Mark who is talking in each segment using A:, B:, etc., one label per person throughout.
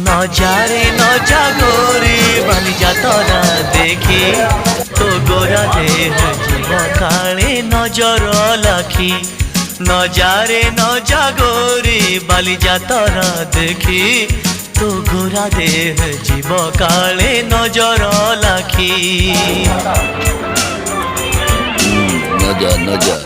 A: নজারে নজা গোরি বালিজা তরা দেখি তো গোরা দেহ জীব কালে নজর লাখি নজারে নজা গোরি বালিজা তরা দেখি তো গোরা দেহ জীব কালে নজর লাখি
B: নজা নজা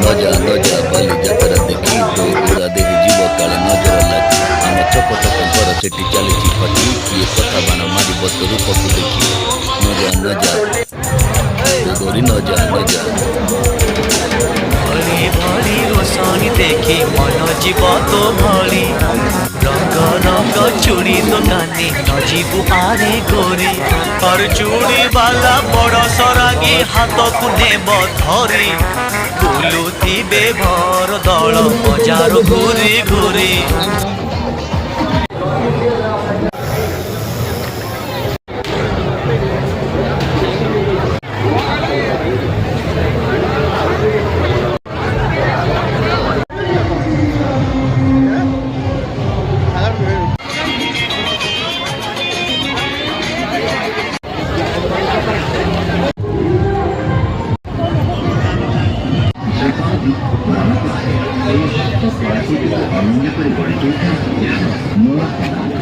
B: নজা নজা বালিজা তরা দেখি তো গোরা দেহ জীব কালে নজর লাখি ଆମ ଚକ ଚକ ଘର ସେଠି ଚାଲିଛି ପଟି କିଏ କଥା ବାଣ ମାରିବ ତୋ ରୂପକୁ ଦେଖି ନଜା ନଜା ଗୋରି ନଜା ନଜା
A: ভরি ভরি রোশনী দেখি মন জীব তো ভরি রঙ রঙ চুড়ি দোকানে নজিবু আরে গোরি আর চুড়ি বালা বড় সরাগি হাতকু নেব ধরি বুলুথিবে ভর দল বজার ঘুরি ঘুরি
C: Gracias.